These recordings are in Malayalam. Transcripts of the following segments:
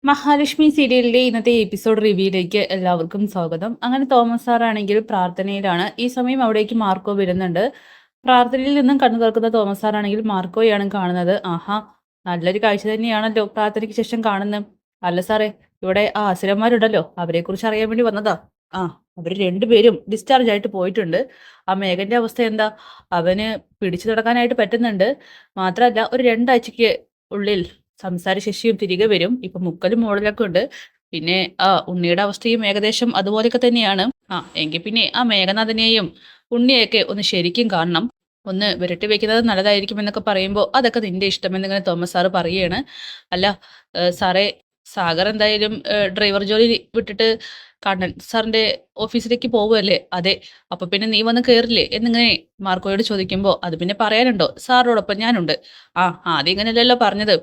മഹാലക്ഷ്മി സീരിയലിന്റെ ഇന്നത്തെ എപ്പിസോഡ് റിവ്യൂയിലേക്ക് എല്ലാവർക്കും സ്വാഗതം. അങ്ങനെ തോമസ് സാറാണെങ്കിൽ പ്രാർത്ഥനയിലാണ്. ഈ സമയം അവിടേക്ക് മാർക്കോ വരുന്നുണ്ട്. പ്രാർത്ഥനയിൽ നിന്നും കണ്ണു തുറക്കുന്ന തോമസ് സാറാണെങ്കിൽ മാർക്കോയാണ് കാണുന്നത്. ആഹാ, നല്ലൊരു കാഴ്ച തന്നെയാണല്ലോ പ്രാർത്ഥനയ്ക്ക് ശേഷം കാണുന്നത്. അല്ല സാറേ, ഇവിടെ ആ അസുരന്മാരുണ്ടല്ലോ, അവരെ കുറിച്ച് അറിയാൻ വേണ്ടി വന്നതാ. ആ, അവര് രണ്ടുപേരും ഡിസ്ചാർജ് ആയിട്ട് പോയിട്ടുണ്ട്. ആ മേഘന്റെ അവസ്ഥ എന്താ? അവന് പിടിച്ചു നടക്കാനായിട്ട് പറ്റുന്നുണ്ട്. മാത്രമല്ല, ഒരു രണ്ടാഴ്ചക്ക് ഉള്ളിൽ സംസാരശേഷിയും തിരികെ വരും. ഇപ്പൊ മുക്കലും മൂടലൊക്കെ ഉണ്ട്. പിന്നെ ഉണ്ണിയുടെ അവസ്ഥയും ഏകദേശം അതുപോലെയൊക്കെ തന്നെയാണ്. എങ്കിൽ പിന്നെ ആ മേഘനാഥനെയും ഉണ്ണിയൊക്കെ ഒന്ന് ശരിക്കും കാണണം. ഒന്ന് വിരട്ടി വെക്കുന്നത് നല്ലതായിരിക്കും എന്നൊക്കെ പറയുമ്പോൾ അതൊക്കെ നിന്റെ ഇഷ്ടം എന്നിങ്ങനെ തോമസ് സാറ് പറയുകയാണ്. അല്ല സാറേ, സാഗർ എന്തായാലും ഡ്രൈവർ ജോലി വിട്ടിട്ട് കണ്ണൻ സാറിന്റെ ഓഫീസിലേക്ക് പോവുമല്ലേ? അതെ. അപ്പൊ പിന്നെ നീ വന്ന് കയറില്ലേ എന്നിങ്ങനെ മാർക്കോയോട് ചോദിക്കുമ്പോൾ അത് പിന്നെ പറയാനുണ്ടോ, സാറിനോടൊപ്പം ഞാനുണ്ട്. ആദ്യം ഇങ്ങനെയല്ലല്ലോ പറഞ്ഞത്.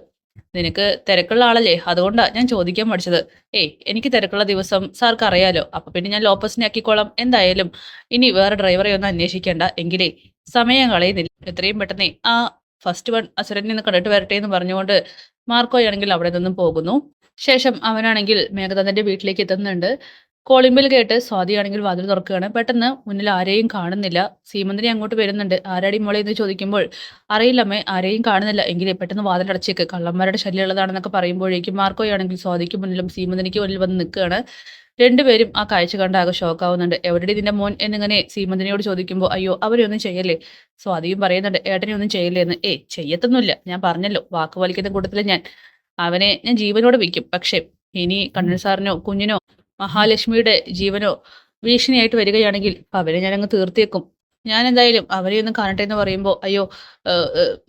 നിനക്ക് തിരക്കുള്ള ആളല്ലേ, അതുകൊണ്ടാ ഞാൻ ചോദിക്കാൻ മടിച്ചത്. ഏയ്, എനിക്ക് തിരക്കുള്ള ദിവസം സാർക്ക് അറിയാലോ. അപ്പൊ പിന്നെ ഞാൻ ലോപ്പസിനെ ആക്കിക്കോളാം. എന്തായാലും ഇനി വേറെ ഡ്രൈവറെ ഒന്നും അന്വേഷിക്കേണ്ട. എങ്കിലേ സമയം കളയുന്നില്ല, എത്രയും പെട്ടെന്ന് ആ ഫസ്റ്റ് വൺ അസുരനെ ഒന്ന് കണ്ടിട്ട് വരട്ടെ എന്ന് പറഞ്ഞുകൊണ്ട് മാർക്കോയാണെങ്കിൽ അവിടെ നിന്നും പോകുന്നു. ശേഷം അവനാണെങ്കിൽ മേഘനാഥന്റെ വീട്ടിലേക്ക് എത്തുന്നുണ്ട്. കോളിംഗ് ബെൽ കേട്ട് സ്വാതിയാണെങ്കിൽ വാതിൽ തുറക്കുകയാണ്. പെട്ടെന്ന് മുന്നിൽ ആരെയും കാണുന്നില്ല. സീമന്തിനി അങ്ങോട്ട് വരുന്നുണ്ട്. ആരാടി മോളെ എന്ന് ചോദിക്കുമ്പോൾ അറിയില്ലമ്മേ, ആരെയും കാണുന്നില്ല. എങ്കിലേ പെട്ടെന്ന് വാതിലടച്ചേക്ക്, കള്ളന്മാരുടെ ശല്യമുള്ളതാണെന്നൊക്കെ പറയുമ്പോഴേക്കും മാർക്കോയാണെങ്കിൽ സ്വാതിക്ക് മുന്നിലും സീമന്തിനിക്ക് മുന്നിൽ വന്ന് നിൽക്കുകയാണ്. രണ്ടുപേരും ആ കാഴ്ച കണ്ട് ആകെ ഷോക്കാവുന്നുണ്ട്. എവിടെടി നിന്റെ മോൻ എന്നിങ്ങനെ സീമന്തിനിയോട് ചോദിക്കുമ്പോൾ അയ്യോ അവരെയൊന്നും ചെയ്യല്ലേ. സ്വാതിയും പറയുന്നുണ്ട് ഏട്ടനെ ഒന്നും ചെയ്യല്ലേ എന്ന്. ചെയ്യത്തൊന്നുമില്ല, ഞാൻ പറഞ്ഞല്ലോ, വാക്ക് വലിക്കുന്ന കൂട്ടത്തിൽ അവനെ ഞാൻ ജീവനോടെ വെക്കും. പക്ഷേ ഇനി കണ്ണൻ സാറിനോ കുഞ്ഞിനോ മഹാലക്ഷ്മിയുടെ ജീവനോ ഭീഷണിയായിട്ട് വരികയാണെങ്കിൽ അവരെ ഞാനങ്ങ് തീർത്തേക്കും. ഞാൻ എന്തായാലും അവരെ ഒന്ന് കാണട്ടെ എന്ന് പറയുമ്പോൾ അയ്യോ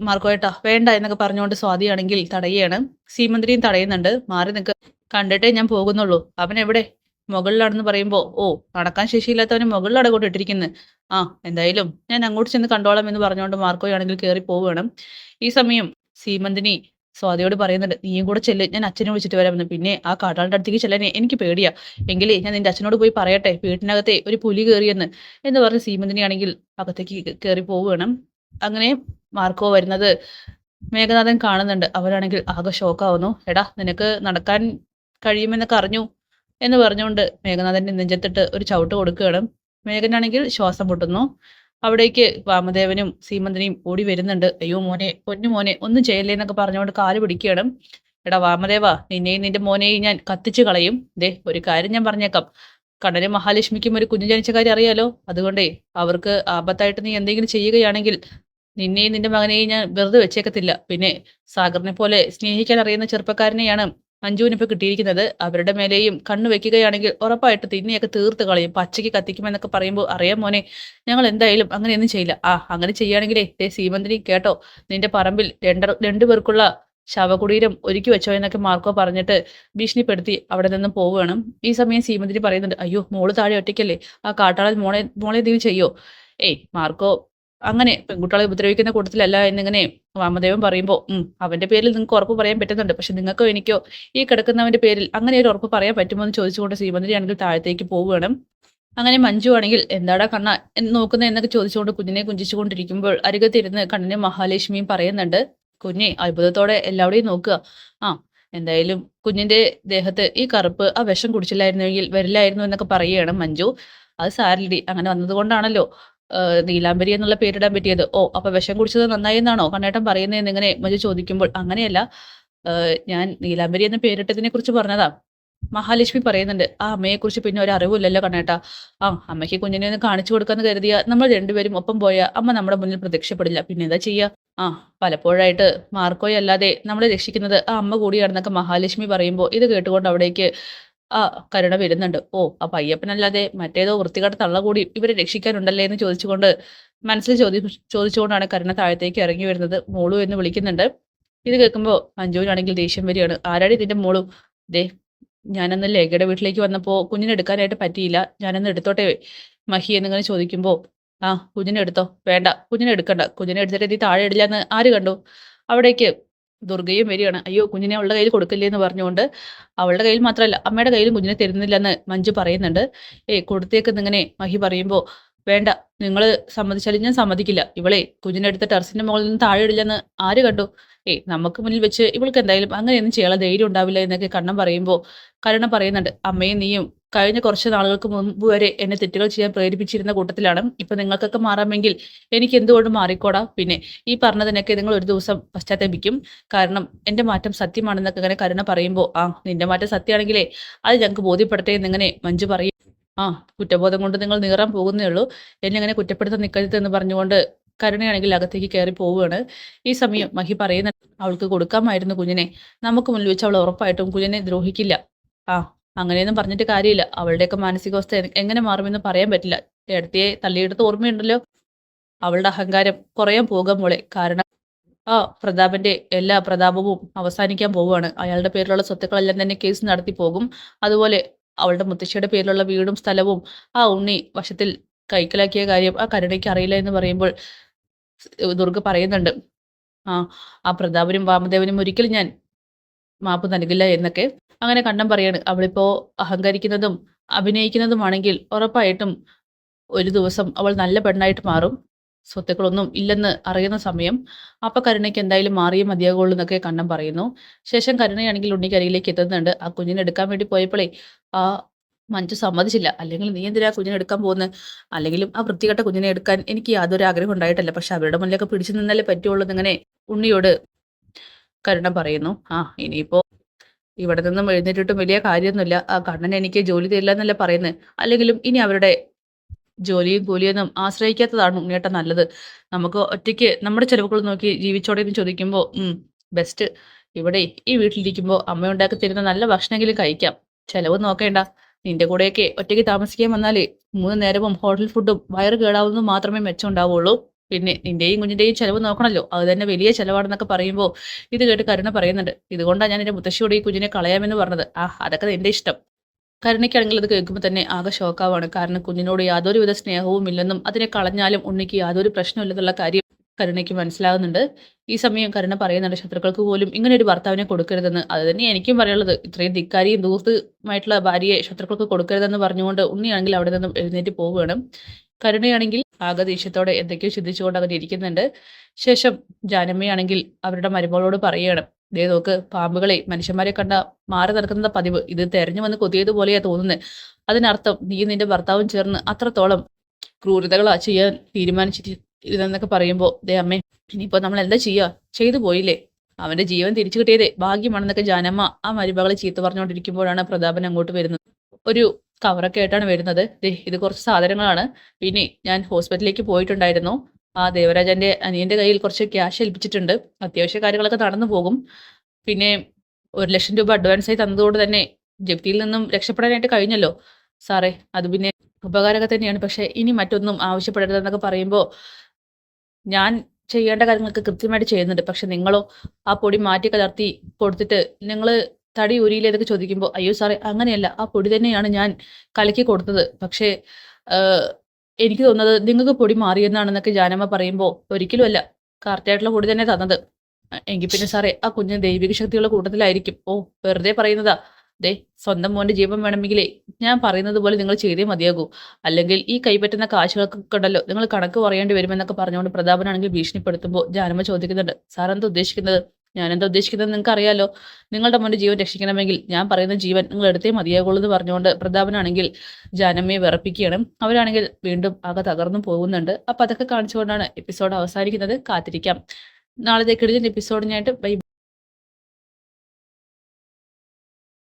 മാർക്കോയേട്ടാ വേണ്ട എന്നൊക്കെ പറഞ്ഞുകൊണ്ട് സ്വാതിയാണെങ്കിൽ തടയുകയാണ്. സീമന്തിരിയും തടയുന്നുണ്ട്. മാറി നിൽക്ക്, കണ്ടിട്ടേ ഞാൻ പോകുന്നുള്ളൂ. അവൻ എവിടെ? മുകളിലാണെന്ന് പറയുമ്പോൾ നടക്കാൻ ശേഷിയില്ലാത്തവന് മുകളിലാണ് കൊണ്ടിട്ടിരിക്കുന്നത്. എന്തായാലും ഞാൻ അങ്ങോട്ട് ചെന്ന് കണ്ടോളാം എന്ന് പറഞ്ഞുകൊണ്ട് മാർക്കോയാണെങ്കിൽ കയറി പോവുകയാണ്. ഈ സമയം സീമന്തിനി സ്വാതിയോട് പറയുന്നുണ്ട് നീയും കൂടെ ചെല്ല്, ഞാൻ അച്ഛനെ വിളിച്ചിട്ട് വരാമെന്ന്. പിന്നെ ആ കാട്ടാളിന്റെ അടുത്തേക്ക് ചെല്ലാനേ എനിക്ക് പേടിയാ. എങ്കിലേ ഞാൻ നിന്റെ അച്ഛനോട് പോയി പറയട്ടെ വീട്ടിനകത്തെ ഒരു പുലി കയറിയെന്ന് എന്ന് പറഞ്ഞ് സീമന്തിനിയാണെങ്കിൽ അകത്തേക്ക് കയറി പോവുകയാണ്. അങ്ങനെ മാർക്കോ വരുന്നത് മേഘനാഥൻ കാണുന്നുണ്ട്. അവരാണെങ്കിൽ ആകെ ഷോക്കാവുന്നു. എടാ, നിനക്ക് നടക്കാൻ കഴിയുമെന്നൊക്കെ അറിഞ്ഞു എന്ന് പറഞ്ഞുകൊണ്ട് മേഘനാഥന്റെ നെഞ്ചത്തിട്ട് ഒരു ചവിട്ട് കൊടുക്കുകയാണ്. മേഘനാണെങ്കിൽ ശ്വാസം മുട്ടുന്നു. അവിടേക്ക് വാമദേവനും സീമന്തനെയും ഓടി വരുന്നുണ്ട്. അയ്യോ മോനെ, പൊന്നു മോനെ, ഒന്നും ചെയ്യല്ലേ എന്നൊക്കെ പറഞ്ഞുകൊണ്ട് കാല് പിടിക്കുകയാണ്. എടാ വാമദേവ, നിന്നെയും നിന്റെ മോനെയും ഞാൻ കത്തിച്ചു കളയും. ദേ ഒരു കാര്യം ഞാൻ പറഞ്ഞേക്കാം, കണ്ണനും മഹാലക്ഷ്മിക്കും ഒരു കുഞ്ഞു ജനിച്ച കാര്യം അറിയാലോ. അതുകൊണ്ടേ അവർക്ക് ആപത്തായിട്ട് നീ എന്തെങ്കിലും ചെയ്യുകയാണെങ്കിൽ നിന്നെയും നിന്റെ മകനെയും ഞാൻ വെറുതെ വെച്ചേക്കത്തില്ല. പിന്നെ സാഗറിനെ പോലെ സ്നേഹിക്കാൻ അറിയുന്ന ചെറുപ്പക്കാരനെയാണ് മഞ്ജുവിനിപ്പോൾ കിട്ടിയിരിക്കുന്നത്. അവരുടെ മേലെയും കണ്ണു വെക്കുകയാണെങ്കിൽ ഉറപ്പായിട്ട് തിന്നെയൊക്കെ തീർത്ത് കളയും, പച്ചയ്ക്ക് കത്തിക്കുമെന്നൊക്കെ പറയുമ്പോൾ അറിയാം മോനെ, ഞങ്ങൾ എന്തായാലും അങ്ങനെയൊന്നും ചെയ്യില്ല. അങ്ങനെ ചെയ്യുകയാണെങ്കിലേ ദേ സീമന്തിനി കേട്ടോ, നിന്റെ പറമ്പിൽ രണ്ടുപേർക്കുള്ള ശവകുടീരം ഒരുക്കി വെച്ചോ എന്നൊക്കെ മാർക്കോ പറഞ്ഞിട്ട് ഭീഷണിപ്പെടുത്തി അവിടെ നിന്നും പോവുകയാണ്. ഈ സമയം സീമന്തിനി പറയുന്നുണ്ട് അയ്യോ മോള് താഴെ ഒറ്റയ്ക്കല്ലേ, ആ കാട്ടാളൻ മോളെ മോളെ എന്തെങ്കിലും ചെയ്യോ? മാർക്കോ അങ്ങനെ പെൺകുട്ടികളെ ഉപദ്രവിക്കുന്ന കൂട്ടത്തിലല്ല എന്നിങ്ങനെ വാമദേവൻ പറയുമ്പോൾ അവന്റെ പേരിൽ നിങ്ങൾക്ക് ഉറപ്പ് പറയാൻ പറ്റുന്നുണ്ട്. പക്ഷെ നിങ്ങൾക്കോ എനിക്കോ ഈ കിടക്കുന്നവന്റെ പേരിൽ അങ്ങനെ ഒരു ഉറപ്പ് പറയാൻ പറ്റുമോ എന്ന് ചോദിച്ചുകൊണ്ട് ശ്രീമന്തിരി ആണെങ്കിൽ താഴത്തേക്ക് പോവുകയാണ്. അങ്ങനെ മഞ്ജു ആണെങ്കിൽ എന്താടാ കണ്ണ എന്ന് നോക്കുന്നത് എന്നൊക്കെ ചോദിച്ചുകൊണ്ട് കുഞ്ഞിനെ കുഞ്ചിച്ചുകൊണ്ടിരിക്കുമ്പോൾ അരികത്തിരുന്ന് കണ്ണനും മഹാലക്ഷ്മിയും പറയുന്നുണ്ട് കുഞ്ഞെ അത്ഭുതത്തോടെ എല്ലാവരെയും നോക്കുക. ആ എന്തായാലും കുഞ്ഞിന്റെ ദേഹത്ത് ഈ കറുപ്പ് ആ വിഷം കുടിച്ചില്ലായിരുന്നെങ്കിൽ വരില്ലായിരുന്നു എന്നൊക്കെ പറയുകയാണ് മഞ്ജു. അത് സാരില്ലടി, അങ്ങനെ വന്നതുകൊണ്ടാണല്ലോ നീലാംബരി എന്നുള്ള പേരിടാൻ പറ്റിയത്. അപ്പൊ വിഷം കുടിച്ചത് നന്നായി എന്നാണോ കണ്ണേട്ടൻ പറയുന്നതെന്ന് ഇങ്ങനെ മഞ്ജു ചോദിക്കുമ്പോൾ അങ്ങനെയല്ല, ഞാൻ നീലാംബരി എന്ന പേരിട്ടതിനെ കുറിച്ച് പറഞ്ഞതാ. മഹാലക്ഷ്മി പറയുന്നുണ്ട് ആ അമ്മയെക്കുറിച്ച് പിന്നെ ഒരു അറിവില്ലല്ലോ കണ്ണേട്ടാ. അമ്മയ്ക്ക് കുഞ്ഞിനെ ഒന്ന് കാണിച്ചു കൊടുക്കാന്ന് കരുതിയ നമ്മൾ രണ്ടുപേരും ഒപ്പം പോയ അമ്മ നമ്മുടെ മുന്നിൽ പ്രത്യക്ഷപ്പെടില്ല, പിന്നെ എന്താ ചെയ്യാ. പലപ്പോഴായിട്ട് മാർക്കോയെ അല്ലാതെ നമ്മളെ രക്ഷിക്കുന്നത് ആ അമ്മ കൂടിയാണെന്നൊക്കെ മഹാലക്ഷ്മി പറയുമ്പോൾ ഇത് കേട്ടുകൊണ്ട് അവിടേക്ക് ആ കരുണ വരുന്നുണ്ട്. അപ്പൊ അയ്യപ്പനല്ലാതെ മറ്റേതോ വൃത്തികെട്ട തള്ള കൂടി ഇവരെ രക്ഷിക്കാനുണ്ടല്ലേ എന്ന് ചോദിച്ചുകൊണ്ട് മനസ്സിൽ ചോദിച്ചുകൊണ്ടാണ് കരുണ താഴത്തേക്ക് ഇറങ്ങി വരുന്നത്. മോളു എന്ന് വിളിക്കുന്നുണ്ട്. ഇത് കേൾക്കുമ്പോൾ മഞ്ജുവിനാണെങ്കിൽ ദേഷ്യം വരികയാണ്. ആരാടി ഇതിന്റെ മോളു? ദേ, ഞാനന്ന് ലേഖയുടെ വീട്ടിലേക്ക് വന്നപ്പോൾ കുഞ്ഞിനെ എടുക്കാനായിട്ട് പറ്റിയില്ല, ഞാനന്ന് എടുത്തോട്ടെ മഹി എന്നിങ്ങനെ ചോദിക്കുമ്പോൾ കുഞ്ഞിനെ എടുത്തോ. വേണ്ട, കുഞ്ഞിനെ എടുക്കണ്ട, കുഞ്ഞിനെ എടുത്തിട്ട് നീ താഴെ ഇടില്ല എന്ന് ആര് കണ്ടു? അവിടേക്ക് ദുർഗയും വരികയാണ്. അയ്യോ കുഞ്ഞിനെ അവളുടെ കയ്യിൽ കൊടുക്കില്ലേ എന്ന് പറഞ്ഞുകൊണ്ട് അവളുടെ കയ്യിൽ മാത്രമല്ല അമ്മയുടെ കയ്യിലും കുഞ്ഞിനെ തരുന്നില്ലെന്ന് മഞ്ജു പറയുന്നുണ്ട്. കൊടുത്തേക്കെന്നിങ്ങനെ മഹി പറയുമ്പോൾ വേണ്ട, നിങ്ങൾ സമ്മതിച്ചാലും ഞാൻ സമ്മതിക്കില്ല. ഇവളെ കുഞ്ഞിനെ എടുത്ത് ടെറസിന്റെ മുകളിൽ നിന്ന് താഴെ ഇടില്ലെന്ന് ആര് കണ്ടു? നമുക്ക് മുന്നിൽ വെച്ച് ഇവൾക്ക് എന്തായാലും അങ്ങനെയൊന്നും ചെയ്യാനുള്ള ധൈര്യം ഉണ്ടാവില്ല എന്നൊക്കെ കണ്ണൻ പറയുമ്പോൾ കരുണ പറയുന്നുണ്ട്, അമ്മയും നീയും കഴിഞ്ഞ കുറച്ച് നാളുകൾക്ക് മുമ്പ് വരെ എന്നെ തെറ്റുകൾ ചെയ്യാൻ പ്രേരിപ്പിച്ചിരുന്ന കൂട്ടത്തിലാണ്. ഇപ്പൊ നിങ്ങൾക്കൊക്കെ മാറാമെങ്കിൽ എനിക്ക് എന്തുകൊണ്ട് മാറിക്കോടാ? പിന്നെ ഈ പറഞ്ഞതിനൊക്കെ നിങ്ങൾ ഒരു ദിവസം പശ്ചാത്തപിക്കും. കാരണം എന്റെ മാറ്റം സത്യമാണെന്നൊക്കെ ഇങ്ങനെ കരുണ പറയുമ്പോൾ, നിന്റെ മാറ്റം സത്യമാണെങ്കിലേ അത് ഞങ്ങൾക്ക് ബോധ്യപ്പെടട്ടെ എന്നിങ്ങനെ മഞ്ജു പറയും. ആ കുറ്റബോധം കൊണ്ട് നിങ്ങൾ നീറാൻ പോകുന്നേ ഉള്ളൂ. എന്നെ അങ്ങനെ കുറ്റപ്പെടുത്താൻ നിൽക്കരുത് എന്ന് പറഞ്ഞുകൊണ്ട് കരുണയാണെങ്കിൽ അകത്തേക്ക് കയറി പോവുകയാണ്. ഈ സമയം മഹി പറയുന്ന, അവൾക്ക് കൊടുക്കാമായിരുന്നു കുഞ്ഞിനെ. നമുക്ക് മുന്നിൽ വെച്ച് അവൾ ഉറപ്പായിട്ടും കുഞ്ഞിനെ ദ്രോഹിക്കില്ല. ആ അങ്ങനെയൊന്നും പറഞ്ഞിട്ട് കാര്യമില്ല. അവളുടെയൊക്കെ മാനസികാവസ്ഥ എങ്ങനെ മാറുമെന്ന് പറയാൻ പറ്റില്ല. ഏടത്തിയെ തള്ളിയെടുത്ത് ഓർമ്മയുണ്ടല്ലോ. അവളുടെ അഹങ്കാരം കുറയാൻ പോകാൻ മോളെ. കാരണം പ്രതാപന്റെ എല്ലാ പ്രതാപവും അവസാനിക്കാൻ പോവുകയാണ്. അയാളുടെ പേരിലുള്ള സ്വത്തുക്കളെല്ലാം തന്നെ കേസ് നടത്തി പോകും. അതുപോലെ അവളുടെ മുത്തശ്ശിയുടെ പേരിലുള്ള വീടും സ്ഥലവും ആ ഉണ്ണി വശത്തിൽ കൈക്കലാക്കിയ കാര്യം ആ കരുണയ്ക്ക് അറിയില്ല എന്ന് പറയുമ്പോൾ ദുർഗ പറയുന്നുണ്ട്, ആ ആ പ്രതാപനും വാമദേവനും ഒരിക്കലും ഞാൻ മാപ്പ് നൽകില്ല എന്നൊക്കെ. അങ്ങനെ കണ്ണൻ പറയാണ്, അവളിപ്പോ അഹങ്കരിക്കുന്നതും അഭിനയിക്കുന്നതുമാണെങ്കിൽ ഉറപ്പായിട്ടും ഒരു ദിവസം അവൾ നല്ല പെണ്ണായിട്ട് മാറും. സ്വത്തുക്കളൊന്നും ഇല്ലെന്ന് അറിയുന്ന സമയം അപ്പൊ കരുണയ്ക്ക് എന്തായാലും മാറിയേ മതിയാകുള്ളൂ എന്നൊക്കെ കണ്ണൻ പറയുന്നു. ശേഷം കരുണയാണെങ്കിൽ ഉണ്ണിക്കരികിലേക്ക് എത്തുന്നുണ്ട്. ആ കുഞ്ഞിനെ എടുക്കാൻ വേണ്ടി പോയപ്പോഴേ ആ മഞ്ജു സമ്മതിച്ചില്ല. അല്ലെങ്കിൽ നീ എന്തിനാ കുഞ്ഞിനെ എടുക്കാൻ പോകുന്നത്? അല്ലെങ്കിലും ആ വൃത്തികെട്ട കുഞ്ഞിനെ എടുക്കാൻ എനിക്ക് യാതൊരു ആഗ്രഹം ഉണ്ടായിട്ടല്ല. പക്ഷെ അവരുടെ മുന്നിലൊക്കെ പിടിച്ചു നിന്നാലേ പറ്റുള്ളൂ എന്നിങ്ങനെ ഉണ്ണിയോട് കരുണ പറയുന്നു. ഇനിയിപ്പോ ഇവിടെ നിന്നും എഴുന്നേറ്റിട്ടും വലിയ കാര്യമൊന്നുമില്ല. ആ കണ്ണൻ എനിക്ക് ജോലി തരില്ല എന്നല്ല പറയുന്നത്. അല്ലെങ്കിലും ഇനി അവരുടെ ജോലിയും കൂലിയൊന്നും ആശ്രയിക്കാത്തതാണ് ഉണ്ണിയേട്ടൻ നല്ലത്. നമുക്ക് ഒറ്റയ്ക്ക് നമ്മുടെ ചെലവുകൾ നോക്കി ജീവിച്ചോടെ എന്ന് ചോദിക്കുമ്പോൾ ബെസ്റ്റ്. ഇവിടെ ഈ വീട്ടിലിരിക്കുമ്പോൾ അമ്മ ഉണ്ടാക്കി തരുന്ന നല്ല ഭക്ഷണമെങ്കിലും കഴിക്കാം. ചെലവ് നോക്കേണ്ട. നിന്റെ കൂടെയൊക്കെ ഒറ്റയ്ക്ക് താമസിക്കാൻ വന്നാലേ 3 നേരവും ഹോട്ടൽ ഫുഡും വയറ് കേടാവുന്നത് മാത്രമേ മെച്ചം ഉണ്ടാവുള്ളൂ. പിന്നെ നിന്റെയും കുഞ്ഞിന്റെയും ചെലവ് നോക്കണല്ലോ. അത് തന്നെ വലിയ ചെലവാണെന്നൊക്കെ പറയുമ്പോൾ ഇത് കേട്ട് കരുണ പറയുന്നുണ്ട്, ഇതുകൊണ്ടാണ് ഞാൻ എന്റെ മുത്തശ്ശിയോട് ഈ കുഞ്ഞിനെ കളയാമെന്ന് പറഞ്ഞത്. അതൊക്കെ നിന്റെ ഇഷ്ടം. കരുണയ്ക്കാണെങ്കിൽ അത് കേൾക്കുമ്പോൾ തന്നെ ആകെ ഷോക്കാവാണ്. കാരണം കുഞ്ഞിനോട് യാതൊരുവിധ സ്നേഹവും ഇല്ലെന്നും അതിനെ കളഞ്ഞാലും ഉണ്ണിക്ക് യാതൊരു പ്രശ്നമില്ലെന്നുള്ള കാര്യം കരുണയ്ക്ക് മനസ്സിലാകുന്നുണ്ട്. ഈ സമയം കരുണ പറയുന്നുണ്ട്, ശത്രുക്കൾക്ക് പോലും ഇങ്ങനെ ഒരു ഭർത്താവിനെ കൊടുക്കരുതെന്ന്. അത് തന്നെ എനിക്കും പറയാനുള്ളത്. ഇത്രയും ധിക്കാരിയും ദൂർത്തുമായിട്ടുള്ള ഭാര്യയെ ശത്രുക്കൾക്ക് കൊടുക്കരുതെന്ന് പറഞ്ഞുകൊണ്ട് ഉണ്ണിയാണെങ്കിൽ അവിടെ നിന്നും എഴുന്നേറ്റ് പോവുകയാണ്. കരുണയാണെങ്കിൽ ആകെ ദേഷ്യത്തോടെ എന്തൊക്കെയോ ചിന്തിച്ചുകൊണ്ട് അങ്ങനെ ഇരിക്കുന്നുണ്ട്. ശേഷം ജാനമ്മയാണെങ്കിൽ അവരുടെ മരുമകളോട് പറയുകയാണ്, ദേ നോക്ക്, പാമ്പുകളെ മനുഷ്യന്മാരെ കണ്ട മാറി നടക്കുന്ന പതിവ്. ഇത് തെരഞ്ഞു വന്ന് കൊതിയതുപോലെയാ തോന്നുന്നത്. അതിനർത്ഥം നീ നിന്റെ ഭർത്താവും ചേർന്ന് അത്രത്തോളം ക്രൂരതകളാ ചെയ്യാൻ തീരുമാനിച്ചിരുന്നൊക്കെ പറയുമ്പോൾ, ദേ അമ്മേ, ഇനിയിപ്പോ നമ്മൾ എന്താ ചെയ്യാ? ചെയ്തു പോയില്ലേ. അവന്റെ ജീവൻ തിരിച്ചു കിട്ടിയതേ ഭാഗ്യമാണെന്നൊക്കെ ജാനമ്മ ആ മരുമകളെ ചീത്ത പറഞ്ഞുകൊണ്ടിരിക്കുമ്പോഴാണ് പ്രതാപൻ അങ്ങോട്ട് വരുന്നത്. ഒരു കവറൊക്കെ ആയിട്ടാണ് വരുന്നത്. ദേ ഇത് കുറച്ച് സാധനങ്ങളാണ്. പിന്നെ ഞാൻ ഹോസ്പിറ്റലിലേക്ക് പോയിട്ടുണ്ടായിരുന്നു. ആ ദേവരാജന്റെ അനിയന്റെ കയ്യിൽ കുറച്ച് ക്യാഷ് ഏൽപ്പിച്ചിട്ടുണ്ട്. അത്യാവശ്യ കാര്യങ്ങളൊക്കെ നടന്നു പോകും. പിന്നെ 1,00,000 രൂപ അഡ്വാൻസ് ആയി തന്നതുകൊണ്ട് തന്നെ ജപ്തിയിൽ നിന്നും രക്ഷപ്പെടാനായിട്ട് കഴിഞ്ഞല്ലോ സാറേ. അത് പിന്നെ ഉപകാരമൊക്കെ തന്നെയാണ്. പക്ഷെ ഇനി മറ്റൊന്നും ആവശ്യപ്പെടരുതെന്നൊക്കെ പറയുമ്പോൾ, ഞാൻ ചെയ്യേണ്ട കാര്യങ്ങളൊക്കെ കൃത്യമായിട്ട് ചെയ്യുന്നുണ്ട്. പക്ഷെ നിങ്ങളോ ആ പൊടി മാറ്റി കലർത്തി കൊടുത്തിട്ട് നിങ്ങൾ തടി ഊരിയില്ലേ എന്നൊക്കെ ചോദിക്കുമ്പോൾ, അയ്യോ സാറേ അങ്ങനെയല്ല, ആ പൊടി തന്നെയാണ് ഞാൻ കലക്കി കൊടുത്തത്. പക്ഷേ എനിക്ക് തോന്നുന്നത് നിങ്ങൾക്ക് പൊടി മാറിയെന്നാണെന്നൊക്കെ ജാനമ്മ പറയുമ്പോൾ, ഒരിക്കലുമല്ല, കറക്റ്റായിട്ടുള്ള പൊടി തന്നെ തന്നത്. എങ്കിൽ പിന്നെ സാറേ ആ കുഞ്ഞ് ദൈവിക ശക്തിയുള്ള കൂട്ടത്തിലായിരിക്കും. വെറുതെ പറയുന്നതാ. ദേ സ്വന്തം മോന്റെ ജീവൻ വേണമെങ്കിലേ ഞാൻ പറയുന്നത് പോലെ നിങ്ങൾ ചെയ്തേ മതിയാകൂ. അല്ലെങ്കിൽ ഈ കൈപ്പറ്റുന്ന കാശുകൾക്കൊക്കെ ഉണ്ടല്ലോ നിങ്ങൾ കണക്ക് പറയേണ്ടി വരുമെന്നൊക്കെ പറഞ്ഞുകൊണ്ട് പ്രതാപനാണെങ്കിൽ ഭീഷണിപ്പെടുത്തുമ്പോൾ ജാനമ്മ ചോദിക്കുന്നുണ്ട്, സാർ എന്താ ഉദ്ദേശിക്കുന്നത്? ഞാനെന്താ ഉദ്ദേശിക്കുന്നത് നിങ്ങൾക്ക് അറിയാലോ. നിങ്ങളുടെ മോന്റെ ജീവൻ രക്ഷിക്കണമെങ്കിൽ ഞാൻ പറയുന്ന ജീവൻ നിങ്ങൾ എടുത്തേ മതിയാകുള്ളൂ എന്ന് പറഞ്ഞുകൊണ്ട് പ്രതാപനാണെങ്കിൽ ജാനമ്മയെ വിറപ്പിക്കുകയാണ്. അവരാണെങ്കിൽ വീണ്ടും ആകെ തകർന്നു പോകുന്നുണ്ട്. അപ്പൊ അതൊക്കെ കാണിച്ചുകൊണ്ടാണ് എപ്പിസോഡ് അവസാനിക്കുന്നത്. കാത്തിരിക്കാം നാളത്തെ കിടിലൻ എപ്പിസോഡിനായിട്ട്. ബൈ.